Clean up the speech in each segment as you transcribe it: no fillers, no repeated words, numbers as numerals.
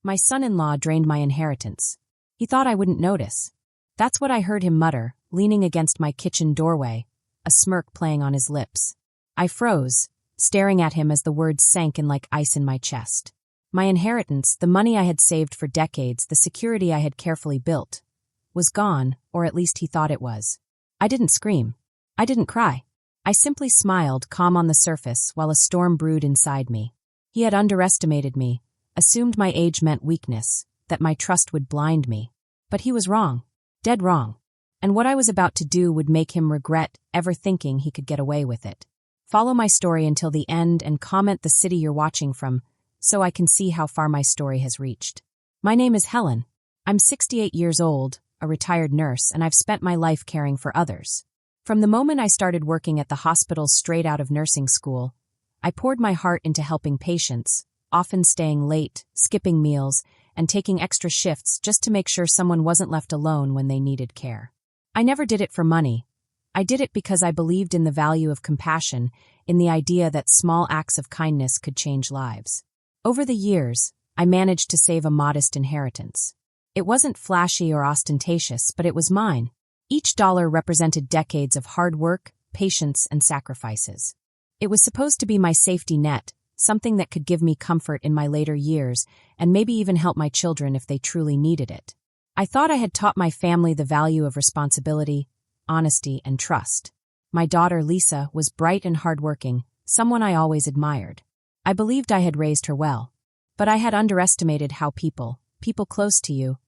My son-in-law drained my inheritance. He thought I wouldn't notice. That's what I heard him mutter, leaning against my kitchen doorway, a smirk playing on his lips. I froze, staring at him as the words sank in like ice in my chest. My inheritance, the money I had saved for decades, the security I had carefully built, was gone, or at least he thought it was. I didn't scream. I didn't cry. I simply smiled, calm on the surface, while a storm brewed inside me. He had underestimated me, assumed my age meant weakness, that my trust would blind me. But he was wrong. Dead wrong. And what I was about to do would make him regret ever thinking he could get away with it. Follow my story until the end and comment the city you're watching from, so I can see how far my story has reached. My name is Helen. I'm 68 years old, a retired nurse, and I've spent my life caring for others. From the moment I started working at the hospital straight out of nursing school, I poured my heart into helping patients, often staying late, skipping meals, and taking extra shifts just to make sure someone wasn't left alone when they needed care. I never did it for money. I did it because I believed in the value of compassion, in the idea that small acts of kindness could change lives. Over the years, I managed to save a modest inheritance. It wasn't flashy or ostentatious, but it was mine. Each dollar represented decades of hard work, patience, and sacrifices. It was supposed to be my safety net, something that could give me comfort in my later years and maybe even help my children if they truly needed it. I thought I had taught my family the value of responsibility, honesty, and trust. My daughter, Lisa, was bright and hardworking, someone I always admired. I believed I had raised her well. But I had underestimated how people close to you,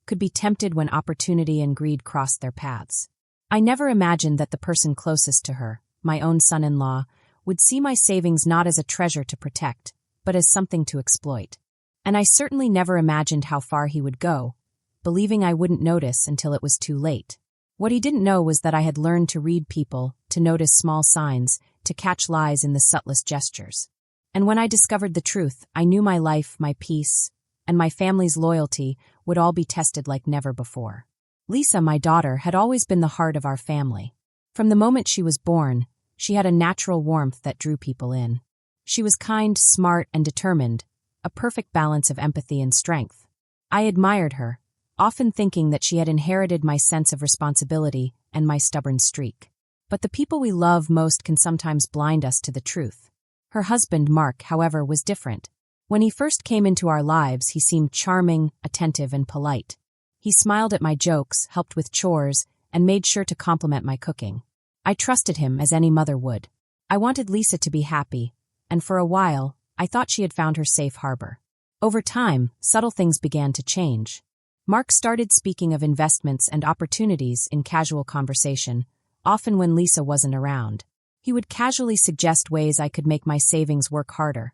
could be tempted when opportunity and greed crossed their paths. I never imagined that the person closest to her, my own son-in-law, would see my savings not as a treasure to protect, but as something to exploit. And I certainly never imagined how far he would go, believing I wouldn't notice until it was too late. What he didn't know was that I had learned to read people, to notice small signs, to catch lies in the subtlest gestures. And when I discovered the truth, I knew my life, my peace, and my family's loyalty would all be tested like never before. Lisa, my daughter, had always been the heart of our family. From the moment she was born, she had a natural warmth that drew people in. She was kind, smart, and determined, a perfect balance of empathy and strength. I admired her, often thinking that she had inherited my sense of responsibility and my stubborn streak. But the people we love most can sometimes blind us to the truth. Her husband, Mark, however, was different. When he first came into our lives, he seemed charming, attentive, and polite. He smiled at my jokes, helped with chores, and made sure to compliment my cooking. I trusted him as any mother would. I wanted Lisa to be happy, and for a while, I thought she had found her safe harbor. Over time, subtle things began to change. Mark started speaking of investments and opportunities in casual conversation, often when Lisa wasn't around. He would casually suggest ways I could make my savings work harder,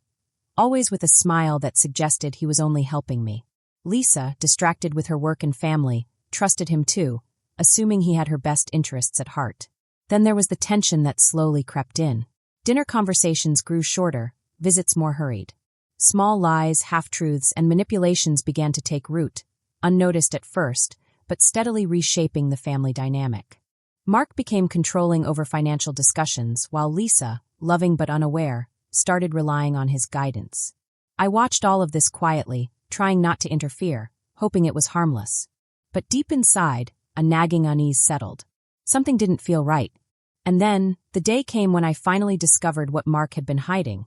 always with a smile that suggested he was only helping me. Lisa, distracted with her work and family, trusted him too, assuming he had her best interests at heart. Then there was the tension that slowly crept in. Dinner conversations grew shorter, visits more hurried. Small lies, half-truths, and manipulations began to take root, unnoticed at first, but steadily reshaping the family dynamic. Mark became controlling over financial discussions, while Lisa, loving but unaware, started relying on his guidance. I watched all of this quietly, trying not to interfere, hoping it was harmless. But deep inside, a nagging unease settled. Something didn't feel right. And then, the day came when I finally discovered what Mark had been hiding.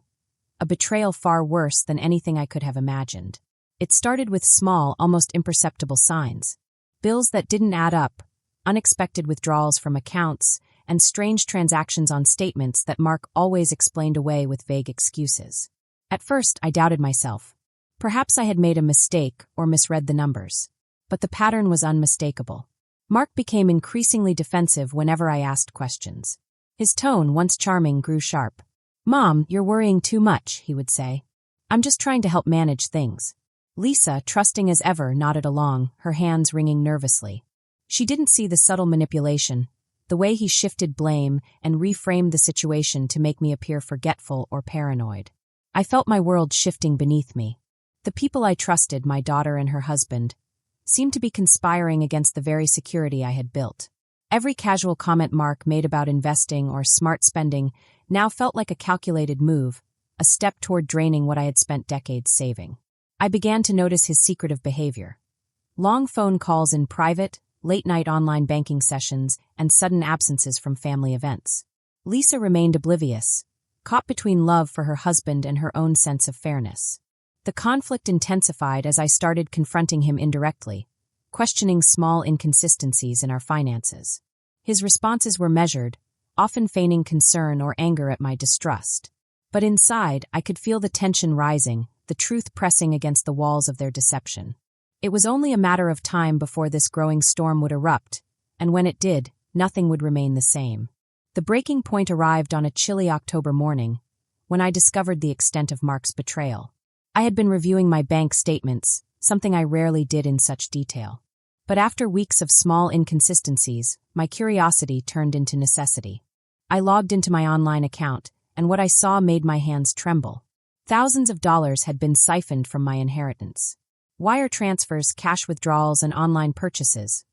A betrayal far worse than anything I could have imagined. It started with small, almost imperceptible signs. Bills that didn't add up, unexpected withdrawals from accounts, and strange transactions on statements that Mark always explained away with vague excuses. At first, I doubted myself. Perhaps I had made a mistake or misread the numbers. But the pattern was unmistakable. Mark became increasingly defensive whenever I asked questions. His tone, once charming, grew sharp. "Mom, you're worrying too much," he would say. "I'm just trying to help manage things." Lisa, trusting as ever, nodded along, her hands wringing nervously. She didn't see the subtle manipulation, the way he shifted blame and reframed the situation to make me appear forgetful or paranoid. I felt my world shifting beneath me. The people I trusted, my daughter and her husband, seemed to be conspiring against the very security I had built. Every casual comment Mark made about investing or smart spending now felt like a calculated move, a step toward draining what I had spent decades saving. I began to notice his secretive behavior. Long phone calls in private, late-night online banking sessions, and sudden absences from family events. Lisa remained oblivious, caught between love for her husband and her own sense of fairness. The conflict intensified as I started confronting him indirectly, questioning small inconsistencies in our finances. His responses were measured, often feigning concern or anger at my distrust. But inside, I could feel the tension rising, the truth pressing against the walls of their deception. It was only a matter of time before this growing storm would erupt, and when it did, nothing would remain the same. The breaking point arrived on a chilly October morning, when I discovered the extent of Mark's betrayal. I had been reviewing my bank statements, something I rarely did in such detail. But after weeks of small inconsistencies, my curiosity turned into necessity. I logged into my online account, and what I saw made my hands tremble. Thousands of dollars had been siphoned from my inheritance. Wire transfers, cash withdrawals, and online purchases,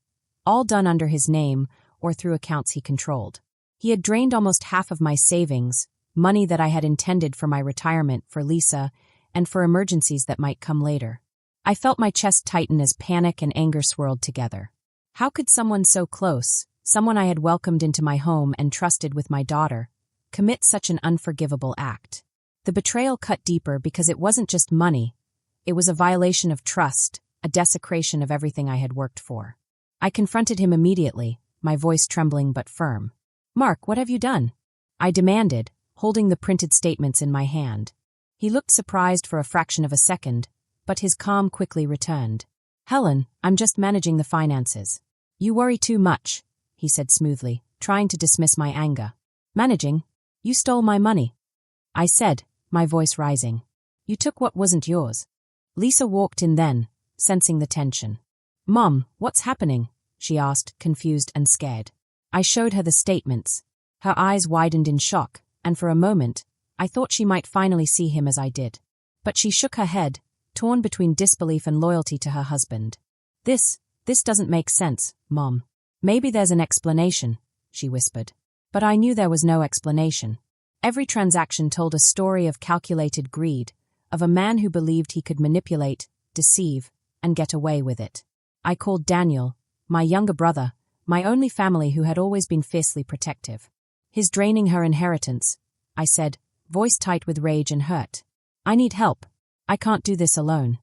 all done under his name or through accounts he controlled. He had drained almost half of my savings, money that I had intended for my retirement, for Lisa, and for emergencies that might come later. I felt my chest tighten as panic and anger swirled together. How could someone so close, someone I had welcomed into my home and trusted with my daughter, commit such an unforgivable act? The betrayal cut deeper because it wasn't just money. It was a violation of trust, a desecration of everything I had worked for. I confronted him immediately, my voice trembling but firm. "Mark, what have you done?" I demanded, holding the printed statements in my hand. He looked surprised for a fraction of a second, but his calm quickly returned. "Helen, I'm just managing the finances." "You worry too much," he said smoothly, trying to dismiss my anger. "Managing? You stole my money," I said, my voice rising. "You took what wasn't yours." Lisa walked in then, sensing the tension. "Mom, what's happening?" she asked, confused and scared. I showed her the statements. Her eyes widened in shock, and for a moment, I thought she might finally see him as I did. But she shook her head, torn between disbelief and loyalty to her husband. This doesn't make sense, Mom." "Maybe there's an explanation," she whispered. But I knew there was no explanation. Every transaction told a story of calculated greed, of a man who believed he could manipulate, deceive, and get away with it. I called Daniel, my younger brother, my only family who had always been fiercely protective. "He's draining her inheritance," I said, voice tight with rage and hurt. "I need help. I can't do this alone."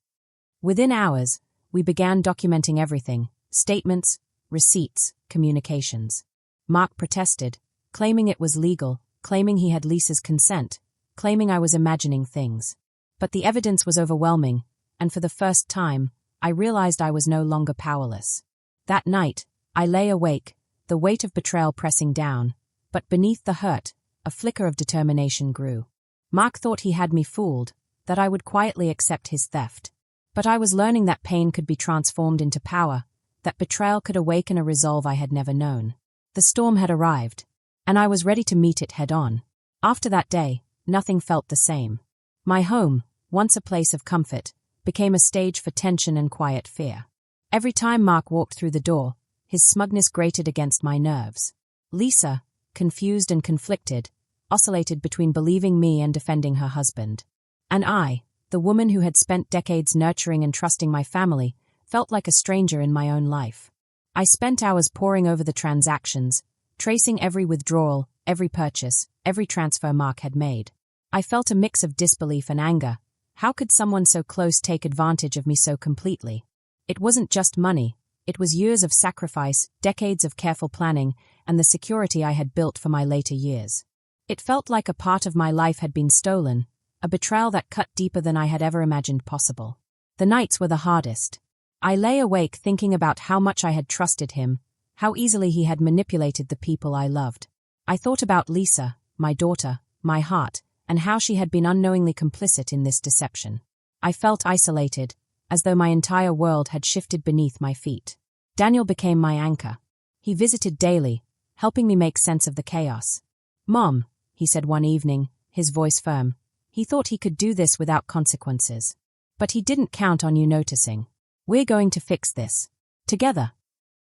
Within hours, we began documenting everything: statements, receipts, communications. Mark protested, claiming it was legal, claiming he had Lisa's consent, claiming I was imagining things. But the evidence was overwhelming, and for the first time, I realized I was no longer powerless. That night, I lay awake, the weight of betrayal pressing down, but beneath the hurt, a flicker of determination grew. Mark thought he had me fooled, that I would quietly accept his theft. But I was learning that pain could be transformed into power, that betrayal could awaken a resolve I had never known. The storm had arrived, and I was ready to meet it head-on. After that day, nothing felt the same. My home, once a place of comfort, became a stage for tension and quiet fear. Every time Mark walked through the door, his smugness grated against my nerves. Lisa, confused and conflicted, oscillated between believing me and defending her husband. And I, the woman who had spent decades nurturing and trusting my family, felt like a stranger in my own life. I spent hours poring over the transactions, tracing every withdrawal, every purchase, every transfer Mark had made. I felt a mix of disbelief and anger. How could someone so close take advantage of me so completely? It wasn't just money. It was years of sacrifice, decades of careful planning, and the security I had built for my later years. It felt like a part of my life had been stolen, a betrayal that cut deeper than I had ever imagined possible. The nights were the hardest. I lay awake thinking about how much I had trusted him, how easily he had manipulated the people I loved. I thought about Lisa, my daughter, my heart, and how she had been unknowingly complicit in this deception. I felt isolated, as though my entire world had shifted beneath my feet. Daniel became my anchor. He visited daily, helping me make sense of the chaos. "Mom," he said one evening, his voice firm. He thought he could do this without consequences. But he didn't count on you noticing. "We're going to fix this. Together."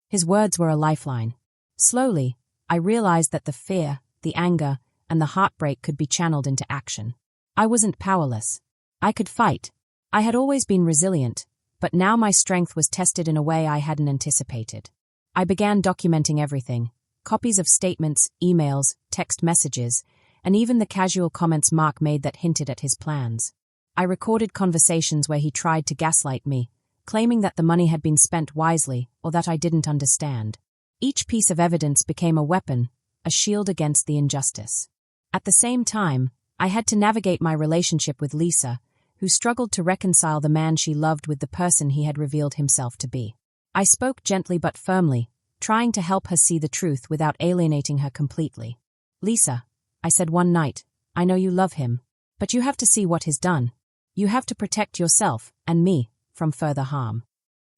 His words were a lifeline. Slowly, I realized that the fear, the anger, and the heartbreak could be channeled into action. I wasn't powerless. I could fight. I had always been resilient, but now my strength was tested in a way I hadn't anticipated. I began documenting everything: copies of statements, emails, text messages, and even the casual comments Mark made that hinted at his plans. I recorded conversations where he tried to gaslight me, claiming that the money had been spent wisely or that I didn't understand. Each piece of evidence became a weapon, a shield against the injustice. At the same time, I had to navigate my relationship with Lisa, who struggled to reconcile the man she loved with the person he had revealed himself to be. I spoke gently but firmly, trying to help her see the truth without alienating her completely. "Lisa," I said one night, "I know you love him, but you have to see what he's done. You have to protect yourself, and me, from further harm."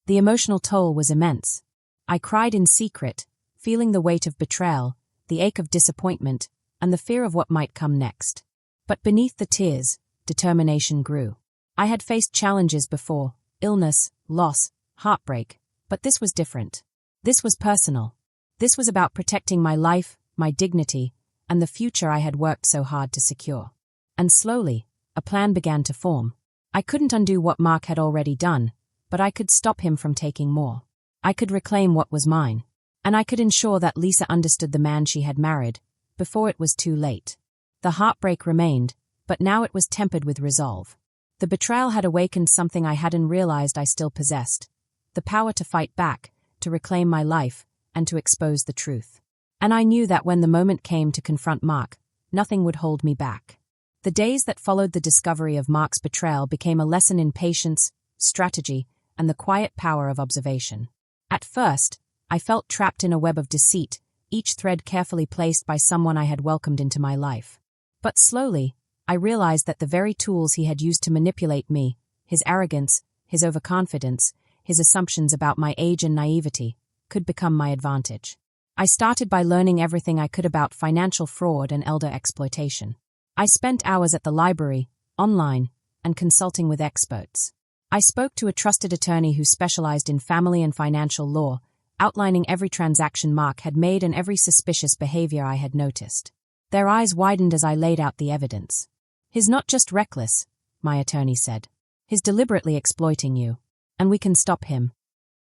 The emotional toll was immense. I cried in secret, feeling the weight of betrayal, the ache of disappointment, and the fear of what might come next. But beneath the tears, determination grew. I had faced challenges before: illness, loss, heartbreak, but this was different. This was personal. This was about protecting my life, my dignity, and the future I had worked so hard to secure. And slowly, a plan began to form. I couldn't undo what Mark had already done, but I could stop him from taking more. I could reclaim what was mine. And I could ensure that Lisa understood the man she had married, before it was too late. The heartbreak remained, but now it was tempered with resolve. The betrayal had awakened something I hadn't realized I still possessed: the power to fight back, to reclaim my life, and to expose the truth. And I knew that when the moment came to confront Mark, nothing would hold me back. The days that followed the discovery of Mark's betrayal became a lesson in patience, strategy, and the quiet power of observation. At first, I felt trapped in a web of deceit, each thread carefully placed by someone I had welcomed into my life. But slowly, I realized that the very tools he had used to manipulate me, his arrogance, his overconfidence, his assumptions about my age and naivety, could become my advantage. I started by learning everything I could about financial fraud and elder exploitation. I spent hours at the library, online, and consulting with experts. I spoke to a trusted attorney who specialized in family and financial law, outlining every transaction Mark had made and every suspicious behavior I had noticed. Their eyes widened as I laid out the evidence. "He's not just reckless," my attorney said. "He's deliberately exploiting you. And we can stop him."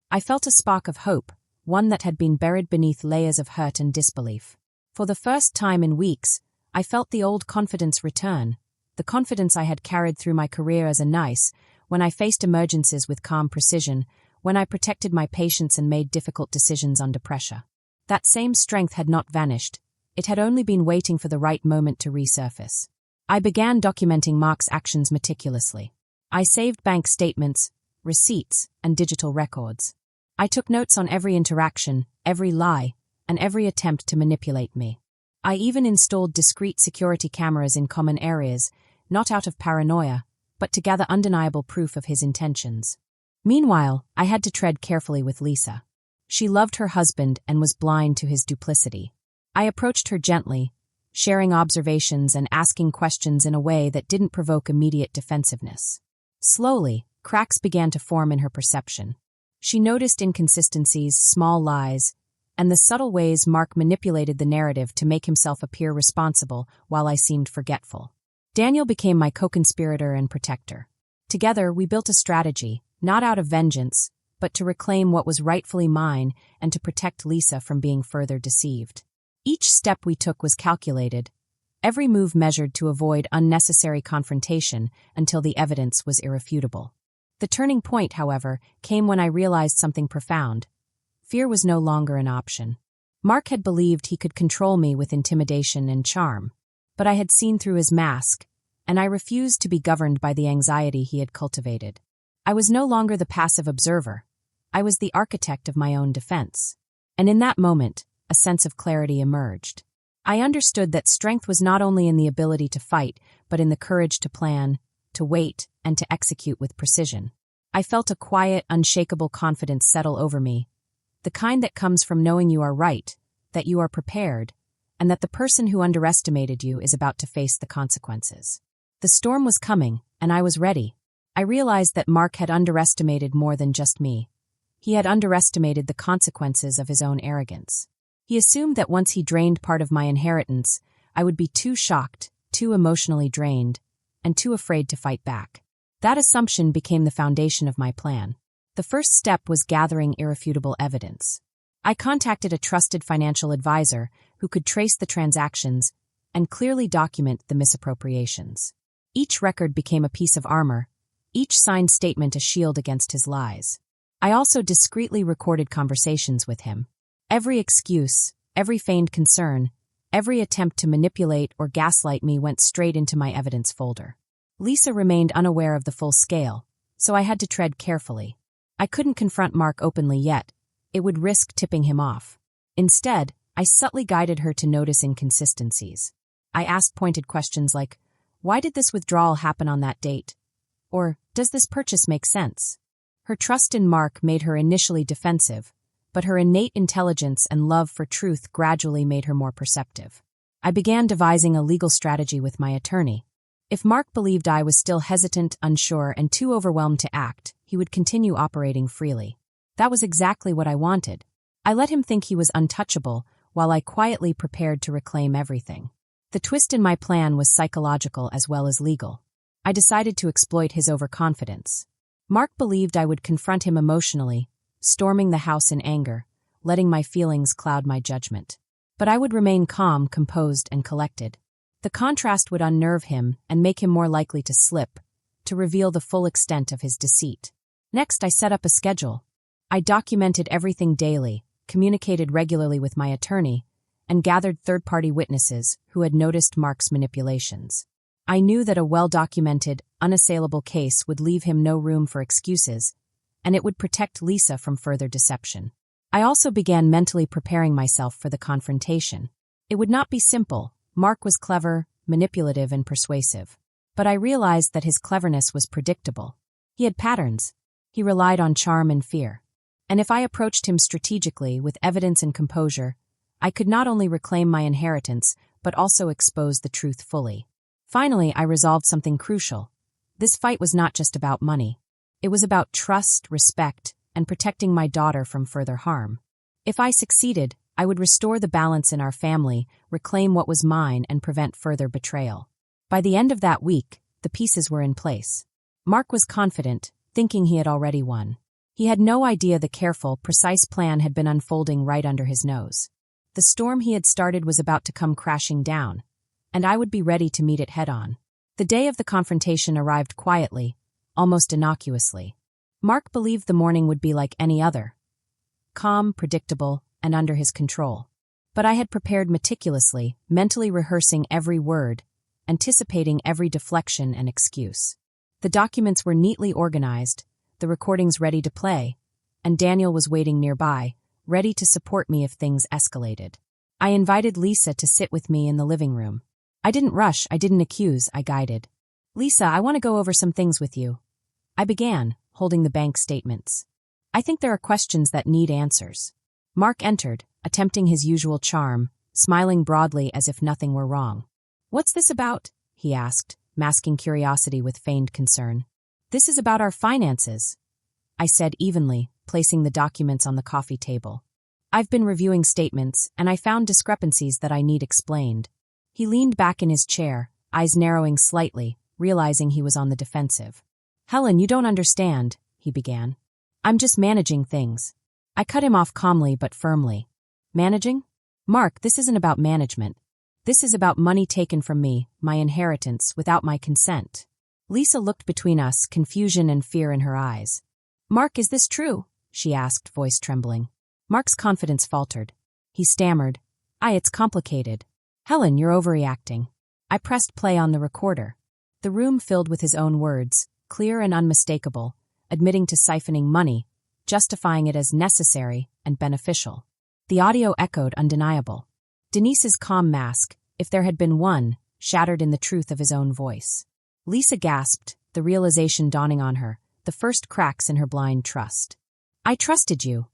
I felt a spark of hope, one that had been buried beneath layers of hurt and disbelief. For the first time in weeks, I felt the old confidence return, the confidence I had carried through my career as a nurse, when I faced emergencies with calm precision, when I protected my patients and made difficult decisions under pressure. That same strength had not vanished. It had only been waiting for the right moment to resurface. I began documenting Mark's actions meticulously. I saved bank statements, receipts, and digital records. I took notes on every interaction, every lie, and every attempt to manipulate me. I even installed discreet security cameras in common areas, not out of paranoia, but to gather undeniable proof of his intentions. Meanwhile, I had to tread carefully with Lisa. She loved her husband and was blind to his duplicity. I approached her gently, sharing observations and asking questions in a way that didn't provoke immediate defensiveness. Slowly, cracks began to form in her perception. She noticed inconsistencies, small lies, and the subtle ways Mark manipulated the narrative to make himself appear responsible while I seemed forgetful. Daniel became my co-conspirator and protector. Together, we built a strategy, not out of vengeance, but to reclaim what was rightfully mine and to protect Lisa from being further deceived. Each step we took was calculated, every move measured to avoid unnecessary confrontation until the evidence was irrefutable. The turning point, however, came when I realized something profound. Fear was no longer an option. Mark had believed he could control me with intimidation and charm, but I had seen through his mask, and I refused to be governed by the anxiety he had cultivated. I was no longer the passive observer. I was the architect of my own defense. And in that moment, a sense of clarity emerged. I understood that strength was not only in the ability to fight, but in the courage to plan, to wait, and to execute with precision. I felt a quiet, unshakable confidence settle over me, the kind that comes from knowing you are right, that you are prepared, and that the person who underestimated you is about to face the consequences. The storm was coming, and I was ready. I realized that Mark had underestimated more than just me. He had underestimated the consequences of his own arrogance. He assumed that once he drained part of my inheritance, I would be too shocked, too emotionally drained, and too afraid to fight back. That assumption became the foundation of my plan. The first step was gathering irrefutable evidence. I contacted a trusted financial advisor who could trace the transactions and clearly document the misappropriations. Each record became a piece of armor, each signed statement a shield against his lies. I also discreetly recorded conversations with him. Every excuse, every feigned concern, every attempt to manipulate or gaslight me went straight into my evidence folder. Lisa remained unaware of the full scale, so I had to tread carefully. I couldn't confront Mark openly yet. It would risk tipping him off. Instead, I subtly guided her to notice inconsistencies. I asked pointed questions like, why did this withdrawal happen on that date? Or, does this purchase make sense? Her trust in Mark made her initially defensive, but her innate intelligence and love for truth gradually made her more perceptive. I began devising a legal strategy with my attorney. If Mark believed I was still hesitant, unsure, and too overwhelmed to act, he would continue operating freely. That was exactly what I wanted. I let him think he was untouchable, while I quietly prepared to reclaim everything. The twist in my plan was psychological as well as legal. I decided to exploit his overconfidence. Mark believed I would confront him emotionally, storming the house in anger, letting my feelings cloud my judgment. But I would remain calm, composed, and collected. The contrast would unnerve him and make him more likely to slip, to reveal the full extent of his deceit. Next, I set up a schedule. I documented everything daily, communicated regularly with my attorney, and gathered third-party witnesses who had noticed Mark's manipulations. I knew that a well-documented, unassailable case would leave him no room for excuses, and it would protect Lisa from further deception. I also began mentally preparing myself for the confrontation. It would not be simple. Mark was clever, manipulative, and persuasive. But I realized that his cleverness was predictable. He had patterns. He relied on charm and fear. And if I approached him strategically, with evidence and composure, I could not only reclaim my inheritance, but also expose the truth fully. Finally, I resolved something crucial. This fight was not just about money. It was about trust, respect, and protecting my daughter from further harm. If I succeeded, I would restore the balance in our family, reclaim what was mine, and prevent further betrayal. By the end of that week, the pieces were in place. Mark was confident, thinking he had already won. He had no idea the careful, precise plan had been unfolding right under his nose. The storm he had started was about to come crashing down, and I would be ready to meet it head-on. The day of the confrontation arrived quietly, almost innocuously. Mark believed the morning would be like any other. Calm, predictable, and under his control. But I had prepared meticulously, mentally rehearsing every word, anticipating every deflection and excuse. The documents were neatly organized, the recordings ready to play, and Daniel was waiting nearby, ready to support me if things escalated. I invited Lisa to sit with me in the living room. I didn't rush, I didn't accuse, I guided. Lisa, I want to go over some things with you. I began, holding the bank statements. I think there are questions that need answers. Mark entered, attempting his usual charm, smiling broadly as if nothing were wrong. What's this about? He asked, masking curiosity with feigned concern. This is about our finances, I said evenly, placing the documents on the coffee table. I've been reviewing statements, and I found discrepancies that I need explained. He leaned back in his chair, eyes narrowing slightly, realizing he was on the defensive. Helen, you don't understand, he began. I'm just managing things. I cut him off calmly but firmly. Managing? Mark, this isn't about management. This is about money taken from me, my inheritance, without my consent. Lisa looked between us, confusion and fear in her eyes. Mark, is this true? She asked, voice trembling. Mark's confidence faltered. He stammered. It's complicated. Helen, you're overreacting. I pressed play on the recorder. The room filled with his own words, clear and unmistakable, admitting to siphoning money, justifying it as necessary and beneficial. The audio echoed undeniable. Denise's calm mask, if there had been one, shattered in the truth of his own voice. Lisa gasped, the realization dawning on her, the first cracks in her blind trust. I trusted you,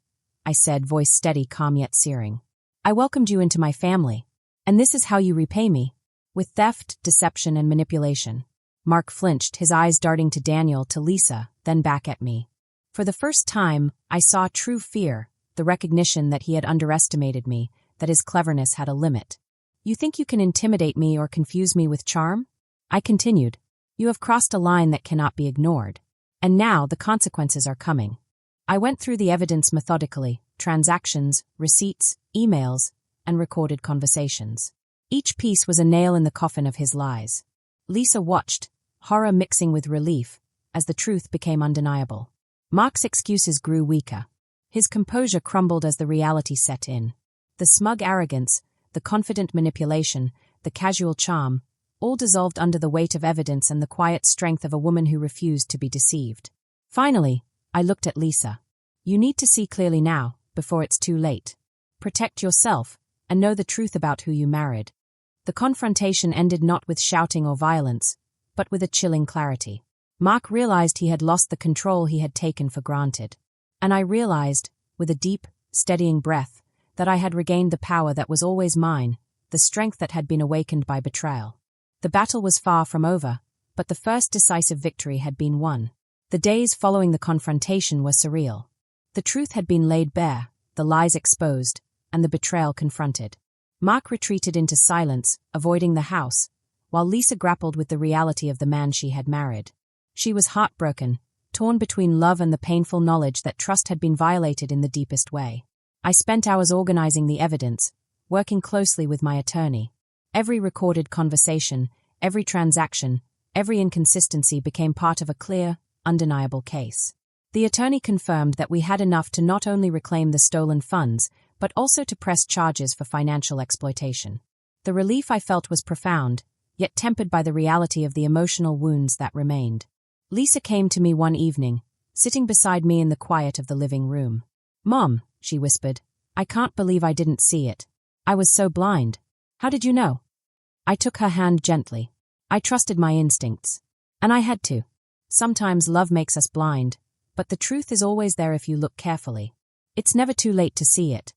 I said, voice steady, calm yet searing. I welcomed you into my family, and this is how you repay me. With theft, deception, and manipulation. Mark flinched, his eyes darting to Daniel, to Lisa, then back at me. For the first time, I saw true fear, the recognition that he had underestimated me, that his cleverness had a limit. You think you can intimidate me or confuse me with charm? I continued. You have crossed a line that cannot be ignored. And now the consequences are coming. I went through the evidence methodically, transactions, receipts, emails, and recorded conversations. Each piece was a nail in the coffin of his lies. Lisa watched, horror mixing with relief, as the truth became undeniable. Mark's excuses grew weaker. His composure crumbled as the reality set in. The smug arrogance, the confident manipulation, the casual charm, all dissolved under the weight of evidence and the quiet strength of a woman who refused to be deceived. Finally, I looked at Lisa. You need to see clearly now, before it's too late. Protect yourself, and know the truth about who you married. The confrontation ended not with shouting or violence, but with a chilling clarity. Mark realized he had lost the control he had taken for granted. And I realized, with a deep, steadying breath, that I had regained the power that was always mine, the strength that had been awakened by betrayal. The battle was far from over, but the first decisive victory had been won. The days following the confrontation were surreal. The truth had been laid bare, the lies exposed, and the betrayal confronted. Mark retreated into silence, avoiding the house, while Lisa grappled with the reality of the man she had married. She was heartbroken, torn between love and the painful knowledge that trust had been violated in the deepest way. I spent hours organizing the evidence, working closely with my attorney. Every recorded conversation, every transaction, every inconsistency became part of a clear, undeniable case. The attorney confirmed that we had enough to not only reclaim the stolen funds, but also to press charges for financial exploitation. The relief I felt was profound, yet tempered by the reality of the emotional wounds that remained. Lisa came to me one evening, sitting beside me in the quiet of the living room. "Mom," she whispered, "I can't believe I didn't see it. I was so blind. How did you know?" I took her hand gently. I trusted my instincts. And I had to. Sometimes love makes us blind, but the truth is always there if you look carefully. It's never too late to see it.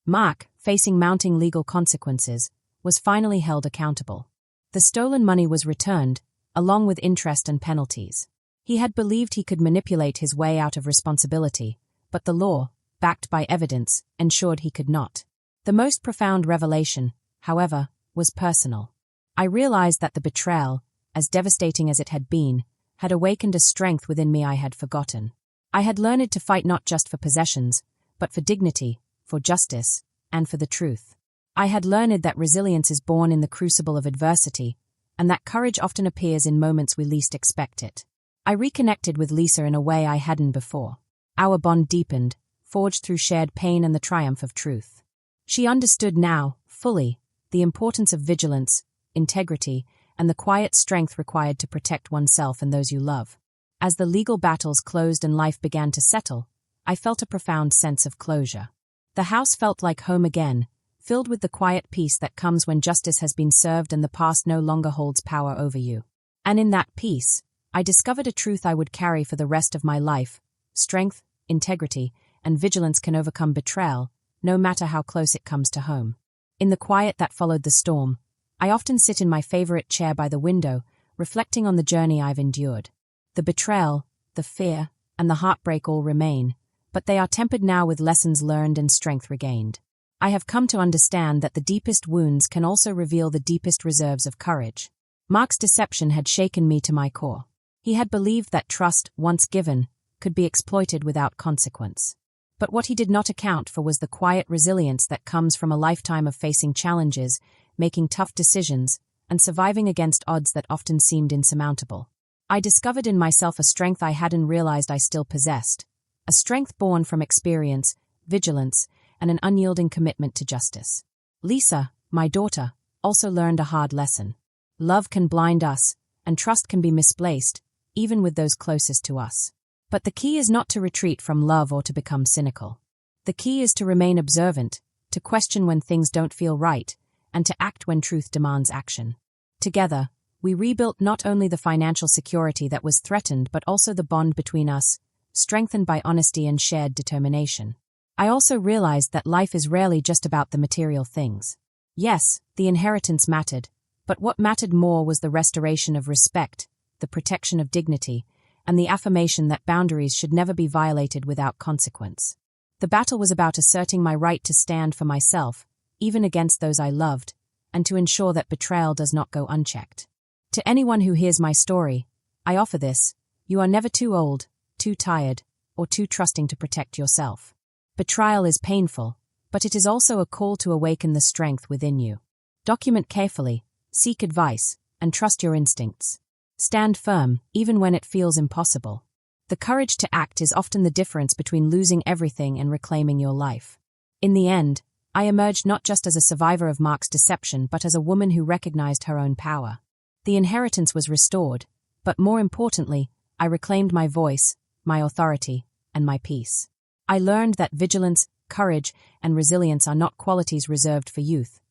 Mark, facing mounting legal consequences, was finally held accountable. The stolen money was returned, along with interest and penalties. He had believed he could manipulate his way out of responsibility, but the law, backed by evidence, ensured he could not. The most profound revelation, however, was personal. I realized that the betrayal, as devastating as it had been, had awakened a strength within me I had forgotten. I had learned to fight not just for possessions, but for dignity, for justice, and for the truth. I had learned that resilience is born in the crucible of adversity, and that courage often appears in moments we least expect it. I reconnected with Lisa in a way I hadn't before. Our bond deepened, forged through shared pain and the triumph of truth. She understood now, fully, the importance of vigilance, integrity, and the quiet strength required to protect oneself and those you love. As the legal battles closed and life began to settle, I felt a profound sense of closure. The house felt like home again, filled with the quiet peace that comes when justice has been served and the past no longer holds power over you. And in that peace, I discovered a truth I would carry for the rest of my life: strength, integrity, and vigilance can overcome betrayal, no matter how close it comes to home. In the quiet that followed the storm, I often sit in my favorite chair by the window, reflecting on the journey I've endured. The betrayal, the fear, and the heartbreak all remain, but they are tempered now with lessons learned and strength regained. I have come to understand that the deepest wounds can also reveal the deepest reserves of courage. Mark's deception had shaken me to my core. He had believed that trust, once given, could be exploited without consequence. But what he did not account for was the quiet resilience that comes from a lifetime of facing challenges, making tough decisions, and surviving against odds that often seemed insurmountable. I discovered in myself a strength I hadn't realized I still possessed, a strength born from experience, vigilance, and an unyielding commitment to justice. Lisa, my daughter, also learned a hard lesson. Love can blind us, and trust can be misplaced, even with those closest to us. But the key is not to retreat from love or to become cynical. The key is to remain observant, to question when things don't feel right, and to act when truth demands action. Together, we rebuilt not only the financial security that was threatened but also the bond between us, strengthened by honesty and shared determination. I also realized that life is rarely just about the material things. Yes, the inheritance mattered, but what mattered more was the restoration of respect, the protection of dignity, and the affirmation that boundaries should never be violated without consequence. The battle was about asserting my right to stand for myself, even against those I loved, and to ensure that betrayal does not go unchecked. To anyone who hears my story, I offer this: you are never too old, too tired, or too trusting to protect yourself. Betrayal is painful, but it is also a call to awaken the strength within you. Document carefully, seek advice, and trust your instincts. Stand firm, even when it feels impossible. The courage to act is often the difference between losing everything and reclaiming your life. In the end, I emerged not just as a survivor of Mark's deception, but as a woman who recognized her own power. The inheritance was restored, but more importantly, I reclaimed my voice, my authority, and my peace. I learned that vigilance, courage, and resilience are not qualities reserved for youth.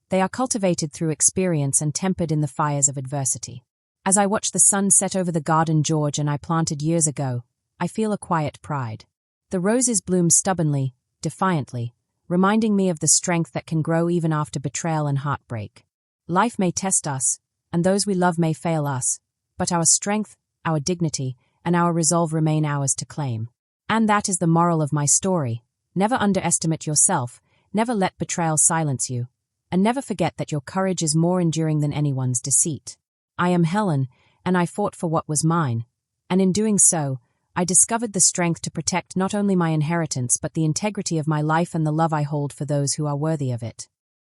They are cultivated through experience and tempered in the fires of adversity. As I watch the sun set over the garden George and I planted years ago, I feel a quiet pride. The roses bloom stubbornly, defiantly, reminding me of the strength that can grow even after betrayal and heartbreak. Life may test us, and those we love may fail us, but our strength, our dignity, and our resolve remain ours to claim. And that is the moral of my story. Never underestimate yourself, never let betrayal silence you, and never forget that your courage is more enduring than anyone's deceit. I am Helen, and I fought for what was mine, and in doing so, I discovered the strength to protect not only my inheritance but the integrity of my life and the love I hold for those who are worthy of it.